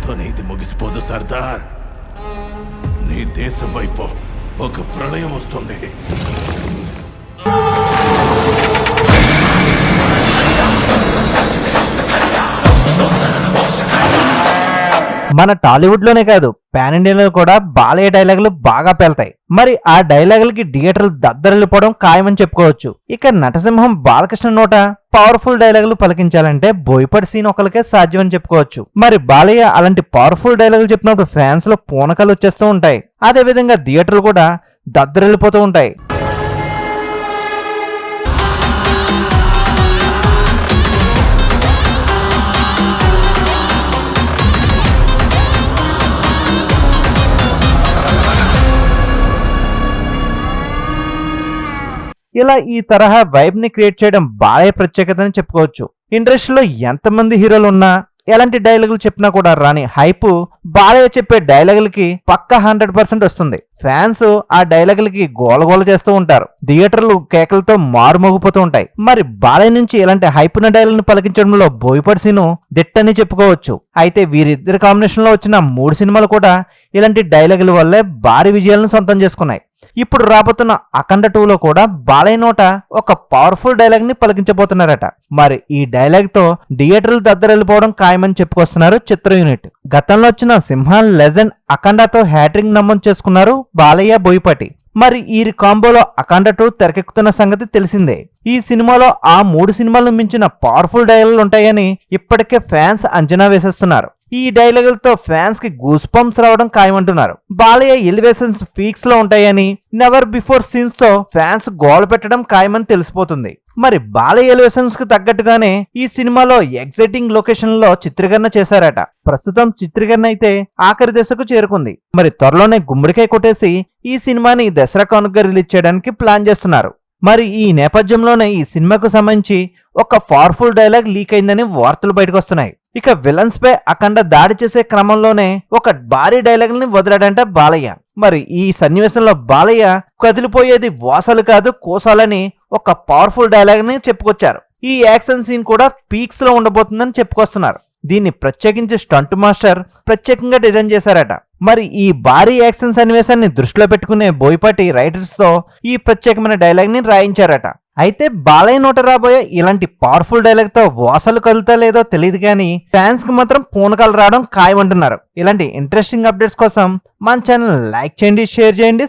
ఇక్కడితోనే ఇది ముగిసిపోదు సర్దార్. నీ దేశం వైపు ఒక ప్రళయం వస్తుంది. మన టాలీవుడ్ లోనే కాదు పాన్ ఇండియాలో కూడా బాలయ్య డైలాగులు బాగా పేల్తాయి. మరి ఆ డైలాగులకి థియేటర్లు దద్దరిల్లిపోవడం ఖాయమని చెప్పుకోవచ్చు. ఇక నటసింహం బాలకృష్ణ నోట పవర్ఫుల్ డైలాగులు పలికించాలంటే బోయపాటి సీన్ ఒకరికే సాధ్యం అని చెప్పుకోవచ్చు. మరి బాలయ్య అలాంటి పవర్ఫుల్ డైలాగులు చెప్పినప్పుడు ఫ్యాన్స్ లో పూనకాలు వచ్చేస్తూ ఉంటాయి. అదే విధంగా థియేటర్లు కూడా దద్దరిల్లిపోతూ ఉంటాయి. ఇలా ఈ తరహా వైబ్ ని క్రియేట్ చేయడం బాలయ్య ప్రత్యేకత అని చెప్పుకోవచ్చు. ఇండస్ట్రీలో ఎంతమంది హీరోలు ఉన్నా ఎలాంటి డైలాగులు చెప్పినా కూడా రాని హైప్ బాలయ్య చెప్పే డైలాగులకి పక్కా 100% వస్తుంది. ఫ్యాన్స్ ఆ డైలాగులకి గోలగోల చేస్తూ ఉంటారు. థియేటర్లు కేకలతో మారుమోగిపోతూ ఉంటాయి. మరి బాలయ్య నుంచి ఇలాంటి హైప్ ఉన్న డైలాగులను పలికించడంలో బోయపాటి సీను దిట్టని చెప్పుకోవచ్చు. అయితే వీరిద్దరి కాంబినేషన్ లో వచ్చిన 3 సినిమాలు కూడా ఇలాంటి డైలాగుల వల్లే భారీ విజయాలను సొంతం చేసుకున్నాయి. ఇప్పుడు రాబోతున్న అఖండ 2లో కూడా బాలయ్య నోట ఒక పవర్ఫుల్ డైలాగ్ ని పలికించబోతున్నారట. మరి ఈ డైలాగ్ తో థియేటర్లు దద్దరెళ్ళిపోవడం ఖాయమని చెప్పుకొస్తున్నారు చిత్ర యూనిట్. గతంలో వచ్చిన సింహాన్ లెజెండ్ అఖండతో హ్యాట్రిక్ నమోదు చేసుకున్నారు బాలయ్య బోయపాటి. మరి ఈ కాంబోలో అఖండ 2 తెరకెక్కుతున్న సంగతి తెలిసిందే. ఈ సినిమాలో ఆ 3 సినిమాలను మించిన పవర్ఫుల్ డైలాగులు ఉంటాయని ఇప్పటికే ఫ్యాన్స్ అంచనా వేసేస్తున్నారు. ఈ డైలాగులతో ఫ్యాన్స్ కి గూస్ బంప్స్ రావడం ఖాయమంటున్నారు. బాలయ్య ఎలివేషన్స్ పీక్స్ లో ఉంటాయని, నెవర్ బిఫోర్ సీన్స్ తో ఫ్యాన్స్ గోల పెట్టడం ఖాయమని తెలిసిపోతుంది. మరి బాలయ్య ఎలివేషన్స్ కి తగ్గట్టుగానే ఈ సినిమాలో ఎగ్జైటింగ్ లొకేషన్ లో చిత్రీకరణ చేశారట. ప్రస్తుతం చిత్రీకరణ అయితే ఆఖరి దశకు చేరుకుంది. మరి త్వరలోనే గుమ్మడికాయ కొట్టేసి ఈ సినిమాని దసరా కానుకగా రిలీజ్ చేయడానికి ప్లాన్ చేస్తున్నారు. మరి ఈ నేపథ్యంలోనే ఈ సినిమాకు సంబంధించి ఒక పవర్ఫుల్ డైలాగ్ లీక్ అయిందని వార్తలు బయటకు వస్తున్నాయి. ఇక విలన్స్ పై అఖండ దాడి చేసే క్రమంలోనే ఒక భారీ డైలాగ్ ని వదిలాడంట బాలయ్య. మరి ఈ సన్నివేశంలో బాలయ్య కదిలిపోయేది వాసాలు కాదు కోసాలని ఒక పవర్ఫుల్ డైలాగ్ ని చెప్పుకొచ్చారు. ఈ యాక్షన్ సీన్ కూడా పీక్స్ లో ఉండబోతుందని చెప్పుకొస్తున్నారు. దీన్ని ప్రత్యేకించి స్టంట్ మాస్టర్ ప్రత్యేకంగా డిజైన్ చేశారట. మరి ఈ భారీ యాక్షన్ సన్నివేశాన్ని దృష్టిలో పెట్టుకునే బోయపాటి రైటర్స్ తో ఈ ప్రత్యేకమైన డైలాగ్ ని రాయించారట. అయితే బాలయ్య నోట రాబోయే ఇలాంటి పవర్ఫుల్ డైలాగ్ తో వాసలు కలుతా లేదో తెలియదు కానీ ఫ్యాన్స్ కి మాత్రం పూనకాలు రావడం ఖాయమంటున్నారు. ఇలాంటి ఇంట్రెస్టింగ్ అప్డేట్స్ కోసం మన ఛానల్ లైక్ చేయండి, షేర్ చేయండి,